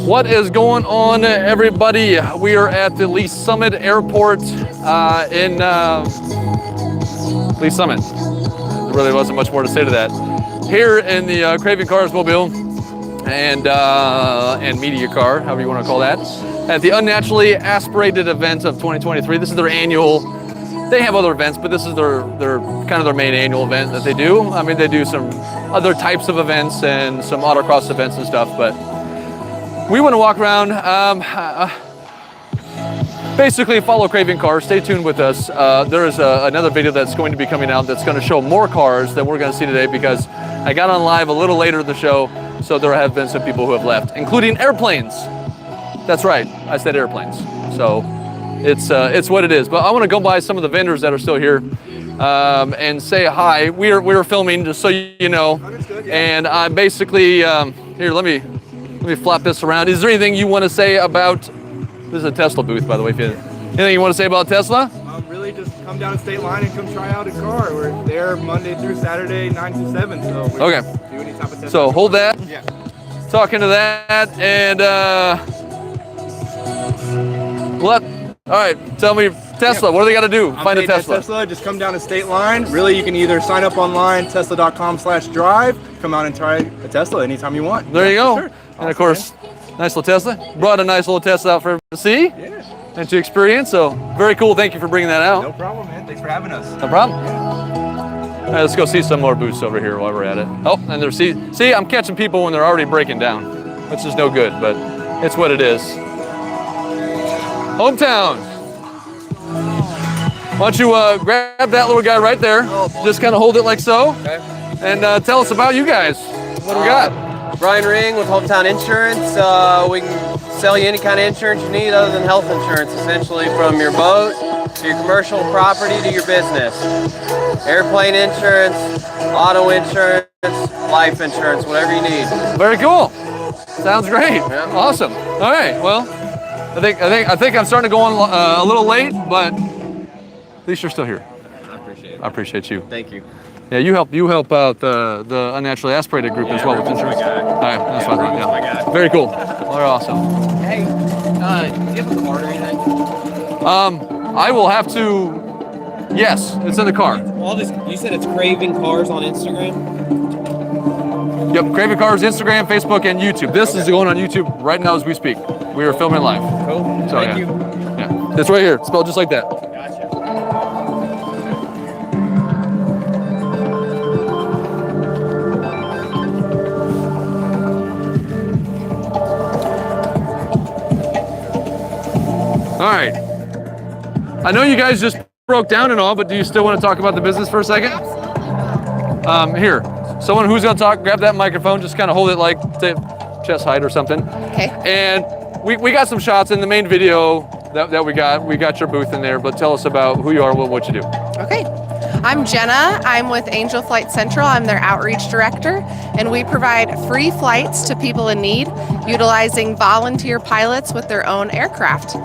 What is going on, everybody? We are at the Lee Summit Airport in Lee Summit. There really wasn't much more to say to that. Here in the Craving Cars Mobile and Media Car, however you want to call that, at the Unnaturally Aspirated event of 2023. This is their annual. They have other events, but this is their kind of their main annual event that they do. I mean, they do some other types of events and some autocross events and stuff, but we want to walk around, basically follow Craving Cars. Stay tuned with us. There is another video that's going to be coming out that's going to show more cars than we're going to see today, because I got on live a little later in the show, so there have been some people who have left, including airplanes. That's right, I said airplanes. So it's what it is. But I want to go by some of the vendors that are still here and say hi. We're filming, just so you know. And I basically here. Let me flop this around. Is there anything you want to say about? This is a Tesla booth, by the way. Anything you want to say about Tesla? Really, just come down to State Line and come try out a car. We're there Monday through Saturday, 9 to 7. So okay. Do any type of Tesla. So hold that. Yeah. Talking to that and what? All right, tell me, Tesla, what do they got to do? Find a Tesla. Just come down to State Line. Really, you can either sign up online, tesla.com/drive, come out and try a Tesla anytime you want. There you go. Sure. And awesome, of course, nice little Tesla. Brought a nice little Tesla out for everyone to see and to experience. So very cool. Thank you for bringing that out. No problem, man. Thanks for having us. No problem. All right, let's go see some more booths over here while we're at it. Oh, and there's, see, I'm catching people when they're already breaking down, which is no good, but it's what it is. Hometown. Why don't you grab that little guy right there, just kind of hold it like so, and tell us about you guys. What do we got? Brian Ring with Hometown Insurance. We can sell you any kind of insurance you need other than health insurance, essentially, from your boat to your commercial property to your business. Airplane insurance, auto insurance, life insurance, whatever you need. Very cool. Sounds great. Yeah. Awesome. All right. Well, I think I'm starting to go on a little late, but at least you're still here. I appreciate it. I appreciate you. Thank you. Yeah, you help out the Unnaturally Aspirated group as well with insurance. All right, that's fine. Yeah. Very cool. They're awesome. Hey, do you have a card or anything? I will have to. Yes, it's in the car. You said it's Craving Cars on Instagram? Yep, Craving Cars, Instagram, Facebook, and YouTube. This is going on YouTube right now as we speak. We are filming live. Cool. So, Thank you. Yeah, it's right here. Spelled just like that. Gotcha. All right. I know you guys just broke down and all, but do you still want to talk about the business for a second? Here, someone who's going to talk, grab that microphone, just kind of hold it like to chest height or something. Okay. And we got some shots in the main video that we got. We got your booth in there, but tell us about who you are, what you do. Okay. I'm Jenna. I'm with Angel Flight Central. I'm their outreach director, and we provide free flights to people in need, utilizing volunteer pilots with their own aircraft.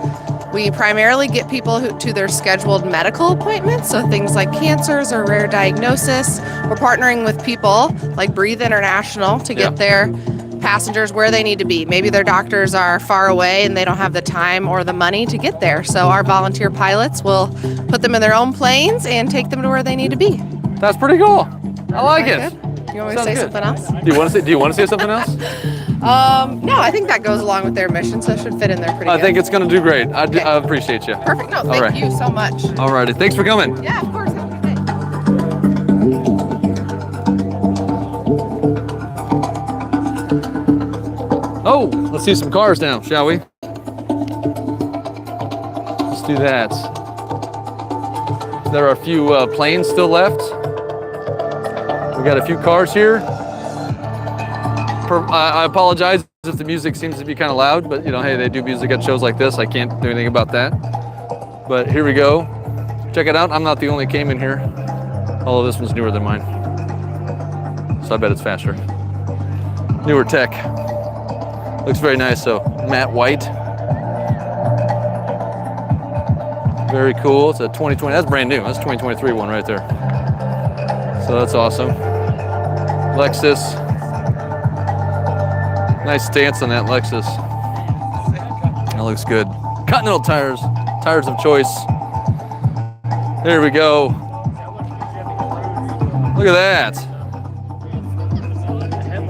We primarily get people to their scheduled medical appointments, so things like cancers or rare diagnosis. We're partnering with people like Breathe International to get their passengers where they need to be. Maybe their doctors are far away and they don't have the time or the money to get there. So our volunteer pilots will put them in their own planes and take them to where they need to be. That's pretty cool. I like it. You want me to say something else? Do you want to say something else? No, I think that goes along with their mission, so it should fit in there pretty good. I think it's going to do great. I appreciate you. Perfect. No, thank you so much. All righty. Thanks for coming. Yeah, of course. Have a good day. Oh, let's see some cars now, shall we? Let's do that. There are a few planes still left. We got a few cars here. I apologize if the music seems to be kind of loud, but hey, they do music at shows like this. I can't do anything about that. But here we go. Check it out. I'm not the only Cayman here. Although this one's newer than mine. So I bet it's faster. Newer tech. Looks very nice, so matte white. Very cool. It's a 2020, that's brand new. That's a 2023 one right there. So that's awesome. Lexus. Nice stance on that Lexus. That looks good. Continental tires, tires of choice. There we go. Look at that.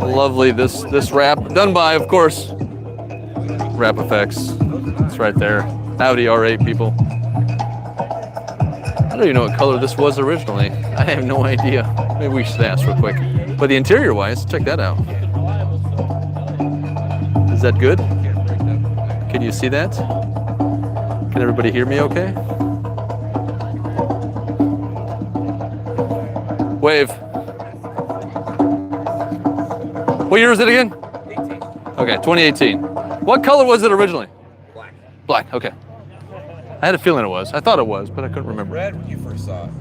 Lovely. This wrap done by, of course, Wrap Effects. It's right there. Audi R8 people. I don't even know what color this was originally. I have no idea. Maybe we should ask real quick. But the interior wise, check that out. Is that good? Can you see that? Can everybody hear me okay? Wave. What year is it again? 18. Okay, 2018. What color was it originally? Black. Black, okay. I had a feeling it was. I thought it was, but I couldn't remember. Red when you first saw it.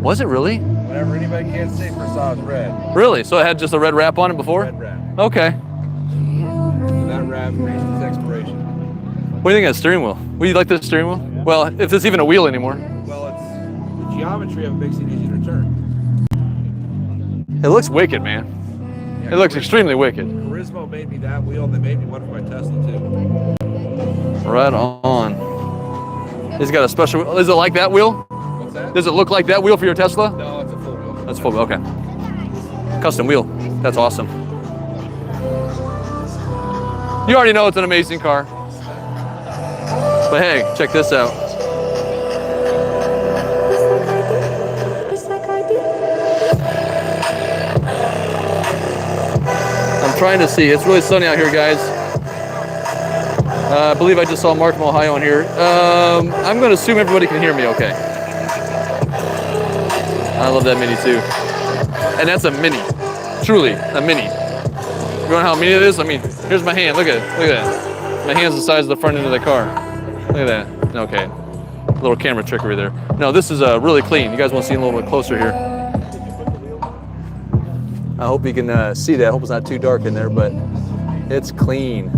Was it really? Whenever anybody can't see, first saw it was red. Really? So it had just a red wrap on it before? Red wrap. Okay. And that wrap reached its expiration. What do you think of the steering wheel? Would you like the steering wheel? Yeah. Well, if it's even a wheel anymore. Well, it's the geometry of it makes it easy to turn. It looks wicked, man. Yeah, It looks extremely wicked. Turismo made me that wheel, and they made me one for my Tesla too. Right on. It's got a special. Is it like that wheel? What's that? Does it look like that wheel for your Tesla? No, it's a full wheel. That's full. Okay. Custom wheel. That's awesome. You already know it's an amazing car. But hey, check this out. I'm trying to see. It's really sunny out here, guys. I believe I just saw Mark from Ohio on here. I'm going to assume everybody can hear me okay. I love that Mini too. And that's a Mini. Truly, a Mini. You know how mini it is? I mean, here's my hand. Look at it. Look at that. My hand's the size of the front end of the car. Look at that. Okay. Little camera trickery there. No, this is really clean. You guys want to see it a little bit closer here. I hope you can see that. I hope it's not too dark in there, but it's clean.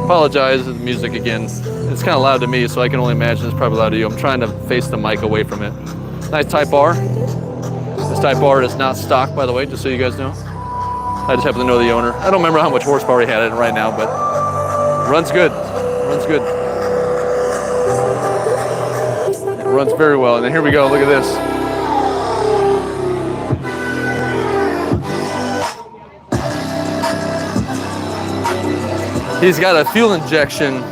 Apologize for the music again. It's kind of loud to me, so I can only imagine it's probably loud to you. I'm trying to face the mic away from it. Nice Type R. This Type R is not stock, by the way, just so you guys know. I just happen to know the owner. I don't remember how much horsepower he had in it right now, but runs good. Runs good. It runs very well. And then here we go. Look at this. He's got a fuel injection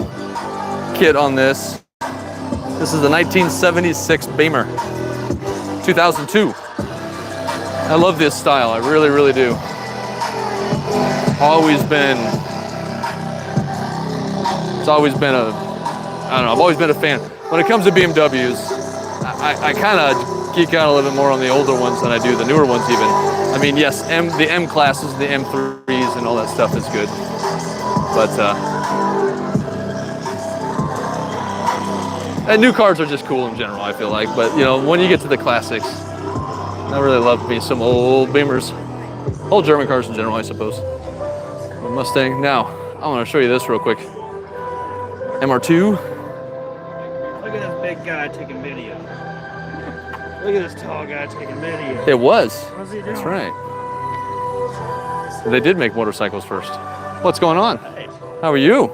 kit on this. This is the 1976 Beamer, 2002. I love this style, I really, really do. It's always been a, I don't know, I've always been a fan. When it comes to BMWs, I kind of geek out a little bit more on the older ones than I do the newer ones even. I mean, yes, the M classes, the M3s and all that stuff is good. But and new cars are just cool in general, I feel like. But you know, when you get to the classics, I really love me some old Beamers, old German cars in general, I suppose. Or Mustang. Now, I want to show you this real quick. MR2. Look at this big guy taking video. Look at this tall guy taking video. It was. What's he doing? That's right. They did make motorcycles first. What's going on? How are you?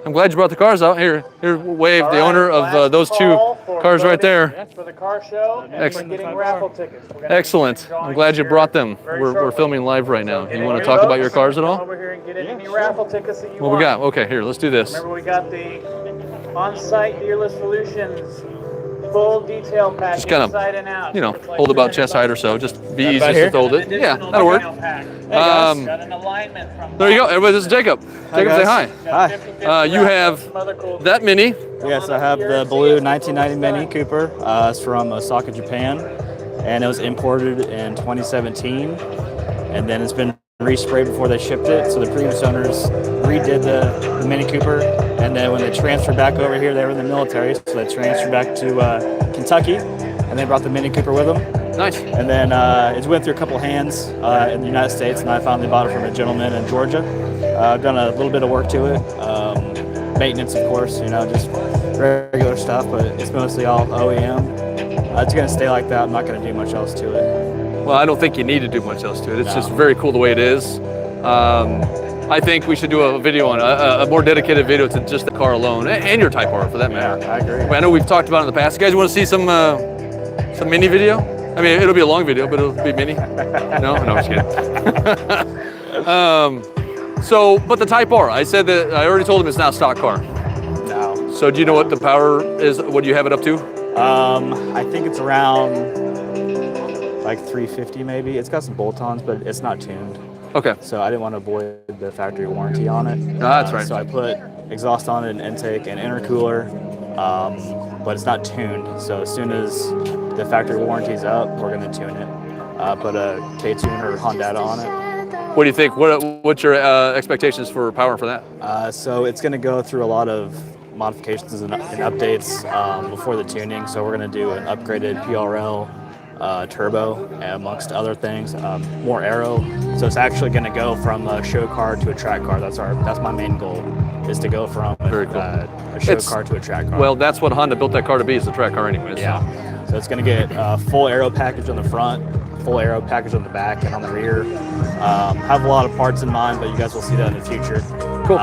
I'm glad you brought the cars out. Here, Wave, the owner of those two cars right there. That's for the car show. And we're getting raffle tickets. Excellent. I'm glad you brought them. We're filming live right now. You want to talk about your cars at all? Over here and get any raffle tickets that you What want. we got? Okay, here, let's do this. Remember, we got the on-site dealerless solutions full detail pack Just kind inside and out. of, you know, It's like hold about 200 chest height or so. Just be Right easy about to here? hold it. Yeah, that'll work. Got an alignment from There you go. Everybody, this is Jacob. Jacob, say hi. Hi. You have that Mini. Yes, I have the blue 1990 Mini Cooper. It's from Osaka, Japan, and it was imported in 2017, and then it's been resprayed before they shipped it. So the previous owners redid the Mini Cooper, and then when they transferred back over here, they were in the military, so they transferred back to Kentucky, and they brought the Mini Cooper with them. Nice. And then it went through a couple hands in the United States, and I finally bought it from a gentleman in Georgia. I've done a little bit of work to it. maintenance, of course, you know, just regular stuff, but it's mostly all OEM. It's going to stay like that. I'm not going to do much else to it. Well, I don't think you need to do much else to it. It's just very cool the way it is. I think we should do a video on a more dedicated video to just the car alone, and your Type R for that matter. Yeah, I agree. I know we've talked about it in the past. You guys want to see some mini video? I mean, it'll be a long video, but it'll be mini. No, I'm just kidding. But the Type R, I said that I already told him it's not a stock car. No. So do you know what the power is? What do you have it up to? I think it's around like 350 maybe. It's got some bolt-ons, but it's not tuned. Okay. So I didn't want to avoid the factory warranty on it. No, that's right. So I put exhaust on it, an intake, and intercooler, but it's not tuned. So as soon as the factory warranty's up, we're going to tune it. Put a K-Tune or Honda on it. What do you think? What's your expectations for power for that? So it's going to go through a lot of modifications and updates before the tuning. So we're going to do an upgraded PRL turbo, amongst other things, more aero. So it's actually going to go from a show car to a track car. That's my main goal, is to go from a show car to a track car. Well, that's what Honda built that car to be, is a track car anyways. Yeah. So it's going to get a full aero package on the front, full aero package on the back and on the rear. Have a lot of parts in mind, but you guys will see that in the future. Cool.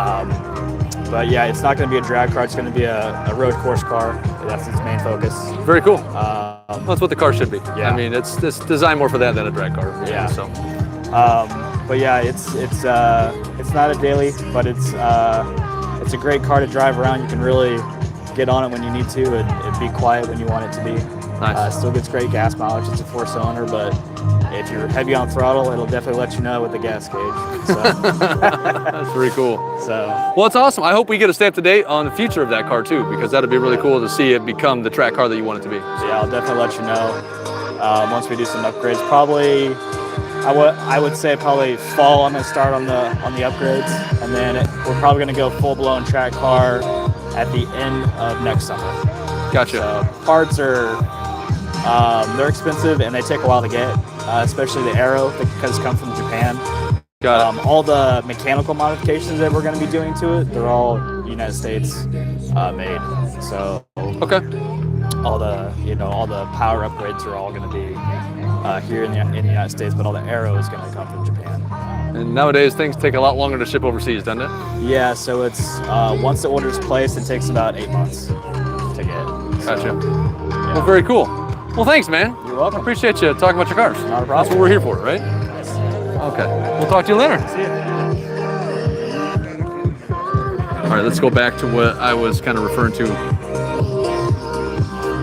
But yeah, it's not going to be a drag car. It's going to be a road course car. That's its main focus. Very cool. That's what the car should be. Yeah. I mean, it's designed more for that than a drag car. Yeah. So. But yeah, it's not a daily, but it's a great car to drive around. You can really get on it when you need to and be quiet when you want it to be. Nice. Still gets great gas mileage. It's a 4-cylinder, but if you're heavy on throttle, it'll definitely let you know with the gas gauge. So. That's very cool. So. Well, it's awesome. I hope we get to stay up to date on the future of that car too, because that'd be really cool to see it become the track car that you want it to be. So yeah, I'll definitely let you know once we do some upgrades. Probably, I would say probably fall. I'm gonna start on the upgrades, and then we're probably gonna go full-blown track car at the end of next summer. Gotcha. So parts are they're expensive and they take a while to get, especially the aero because it comes from Japan. Got it. All the mechanical modifications that we're going to be doing to it, they're all United States made. So okay. All the power upgrades are all going to be here in the United States, but all the aero is going to come from Japan. And nowadays things take a lot longer to ship overseas, doesn't it? Yeah. So it's once the order's placed, it takes about 8 months to get. Gotcha. Yeah. Well, very cool. Well, thanks, man. You're welcome. I appreciate you talking about your cars. Not a problem. That's what we're here for, right? Okay. We'll talk to you later. See you. All right, let's go back to what I was kind of referring to.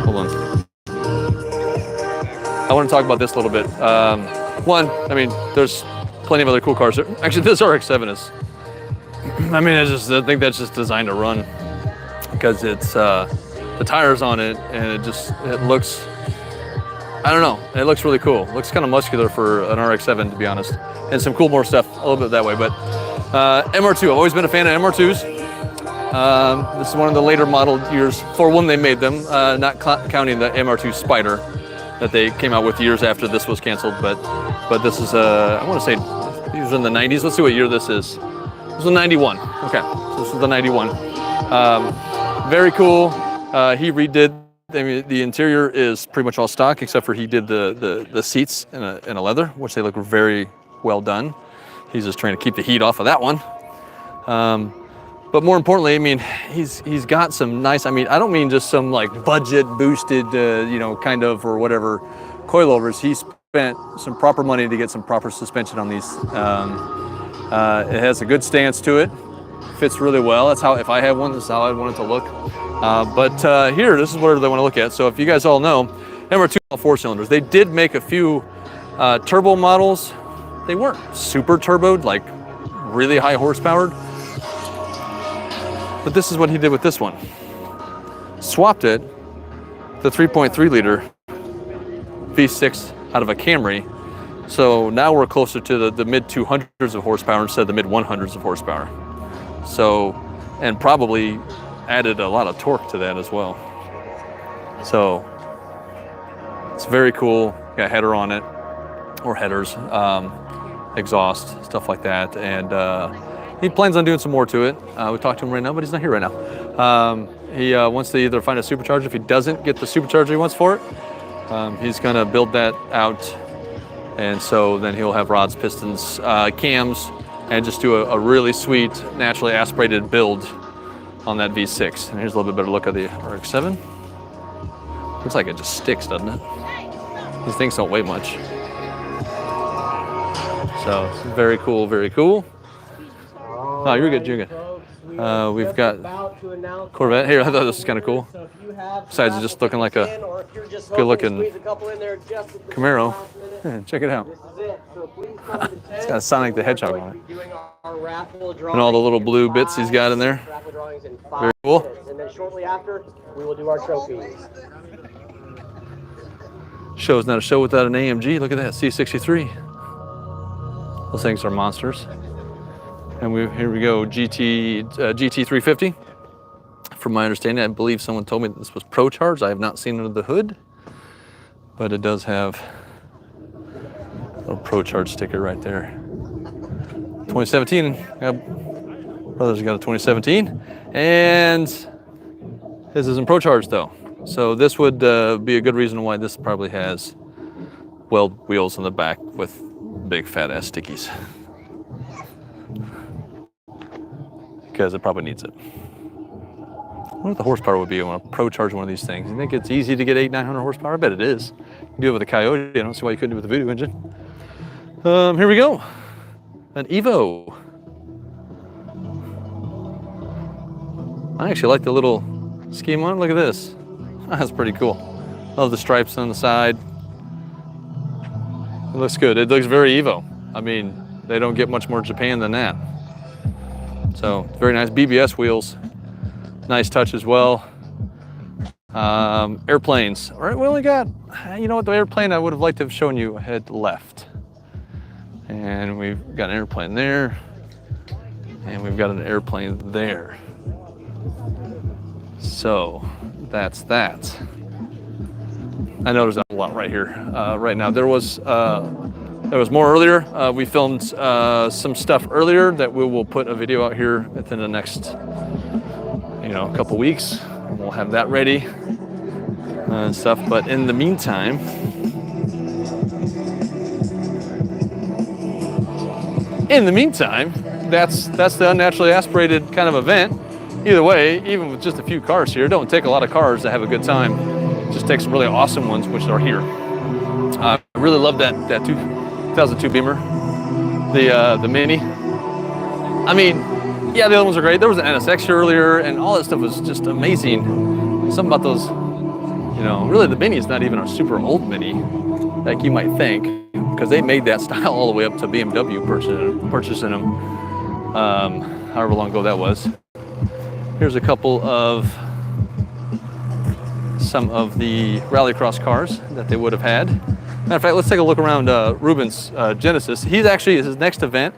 Hold on. I want to talk about this a little bit. One, I mean, there's plenty of other cool cars. Actually, this RX-7 is, I mean, I think that's just designed to run because it's, the tires on it, and it looks, I don't know, it looks really cool. It looks kind of muscular for an RX-7, to be honest, and some cool more stuff a little bit that way. But MR2, I've always been a fan of MR2s. This is one of the later model years for when they made them, not counting the MR2 Spider that they came out with years after this was canceled. But this is, I want to say, these were in the 90s. Let's see what year this is. This was 91. Okay, so this was the 91. Very cool. He redid. I mean, the interior is pretty much all stock, except for he did the seats in a leather, which they look very well done. He's just trying to keep the heat off of that one. But more importantly, I mean, he's got some nice. I mean, I don't mean just some like budget boosted, kind of or whatever coilovers. He spent some proper money to get some proper suspension on these. It has a good stance to it. Fits really well. That's how, if I had one, this is how I'd want it to look. But here, this is what they want to look at. So if you guys all know, MR2 all 4 cylinders. They did make a few turbo models. They weren't super turboed, like really high horsepowered. But this is what he did with this one. Swapped it, the 3.3 liter V6 out of a Camry. So now we're closer to the mid 200s of horsepower instead of the mid 100s of horsepower. So, and probably added a lot of torque to that as well. So it's very cool. Got a header on it, or headers, exhaust, stuff like that. And He plans on doing some more to it. We talked to him right now, but he's not here right now. He wants to either find a supercharger. If he doesn't get the supercharger he wants for it, he's gonna build that out. And so then he'll have rods, pistons, cams, and just do a really sweet, naturally aspirated build on that V6. And here's a little bit better look at the RX-7. Looks like it just sticks, doesn't it? These things don't weigh much. So very cool, very cool. Oh, you're good, you're good. We've got Corvette. Here, I thought this was kind of cool. Besides it just looking like a good-looking Camaro. Yeah, check it out. It's got Sonic the Hedgehog on it. And all the little blue bits he's got in there. Very cool. And then shortly after, we will do our trophies. Show's not a show without an AMG. Look at that, C63. Those things are monsters. And here we go, GT350. From my understanding, I believe someone told me that this was Pro Charged. I have not seen under the hood, but it does have a little Pro Charge sticker right there. 2017, brothers got a 2017, and his isn't Pro Charged though. So this would be a good reason why this probably has weld wheels in the back with big fat ass stickies. Because it probably needs it. I wonder what the horsepower would be on a Pro Charge one of these things. You think it's easy to get 800-900 horsepower? I bet it is. You can do it with a Coyote. I don't see why you couldn't do it with a Voodoo engine. Here we go. An Evo. I actually like the little scheme on it. Look at this. That's pretty cool. Love the stripes on the side. It looks good. It looks very Evo. I mean, they don't get much more Japan than that. So very nice BBS wheels. Nice touch as well. Airplanes. All right, we only got, you know what, the airplane I would have liked to have shown you had left. And we've got an airplane there. And we've got an airplane there. So that's that. I know there's not a lot right here right now. There was more earlier. We filmed some stuff earlier that we will put a video out here within the next, couple weeks. And we'll have that ready and stuff. But in the meantime, that's the Unnaturally Aspirated kind of event. Either way, even with just a few cars here, it don't take a lot of cars to have a good time. It just takes some really awesome ones, which are here. I really love that 2002 Beamer, the Mini. I mean, yeah, the other ones are great. There was an NSX here earlier, and all that stuff was just amazing. Something about those, really the Mini is not even a super old Mini, like you might think, because they made that style all the way up to BMW purchasing them, however long ago that was. Here's a couple of some of the rallycross cars that they would have had. Matter of fact, let's take a look around Ruben's Genesis. He's actually, his next event,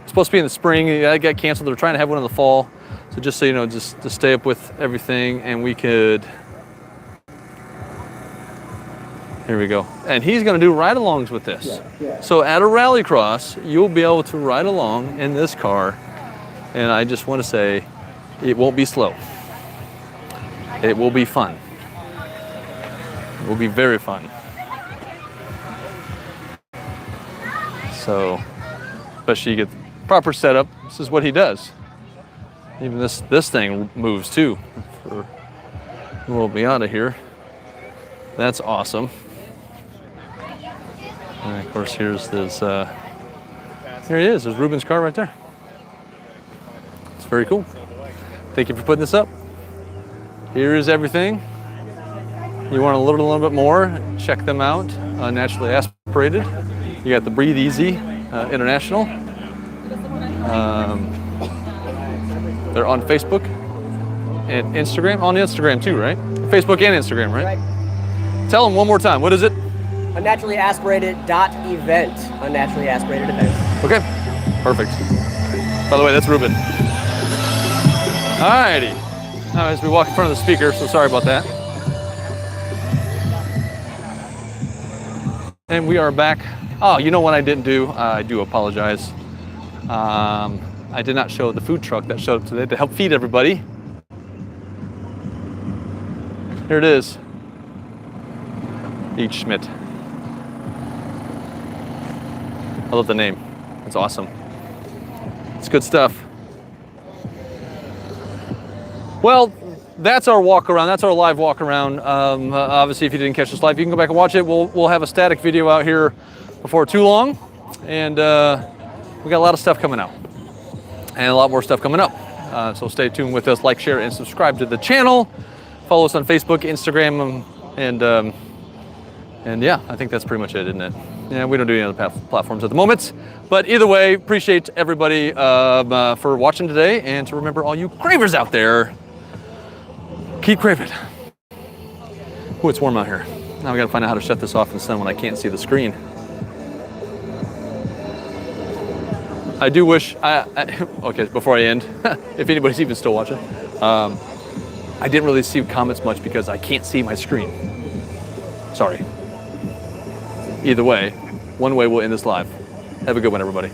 it's supposed to be in the spring. It got canceled. They're trying to have one in the fall. So just so you know, just to stay up with everything, and we could, here we go. And he's gonna do ride-alongs with this. Yeah. So at a rallycross, you'll be able to ride along in this car. And I just wanna say, it won't be slow. It will be fun. It will be very fun. So, especially you get the proper setup. This is what he does. Even this thing moves too. We'll be out of here. That's awesome. And of course, here's this. Here he is. There's Ruben's car right there. It's very cool. Thank you for putting this up. Here is everything. You want a little bit more, check them out. Naturally Aspirated. You got the Breathe Easy International. They're on Facebook and Instagram. On Instagram too, right? Facebook and Instagram, right? Tell them one more time. What is it? Unnaturally Aspirated.event. Unnaturally Aspirated event. Okay, perfect. By the way, that's Ruben. Alrighty. Now as we walk in front of the speaker, so sorry about that. And we are back. Oh, you know what I didn't do? I do apologize. I did not show the food truck that showed up today to help feed everybody. Here it is. Eat Schmidt. I love the name. It's awesome. It's good stuff. Well, that's our walk around. That's our live walk around. Obviously, if you didn't catch this live, you can go back and watch it. We'll have a static video out here before too long, and we got a lot of stuff coming out, and a lot more stuff coming up. So stay tuned with us. Like, share, and subscribe to the channel. Follow us on Facebook, Instagram, and yeah, I think that's pretty much it, isn't it? Yeah, we don't do any other platforms at the moment. But either way, appreciate everybody for watching today, and to remember all you cravers out there, keep craving. Oh, it's warm out here. Now we gotta find out how to shut this off in the sun when I can't see the screen. I do wish, okay, before I end, if anybody's even still watching, I didn't really see comments much because I can't see my screen. Sorry. Either way, one way we'll end this live. Have a good one, everybody.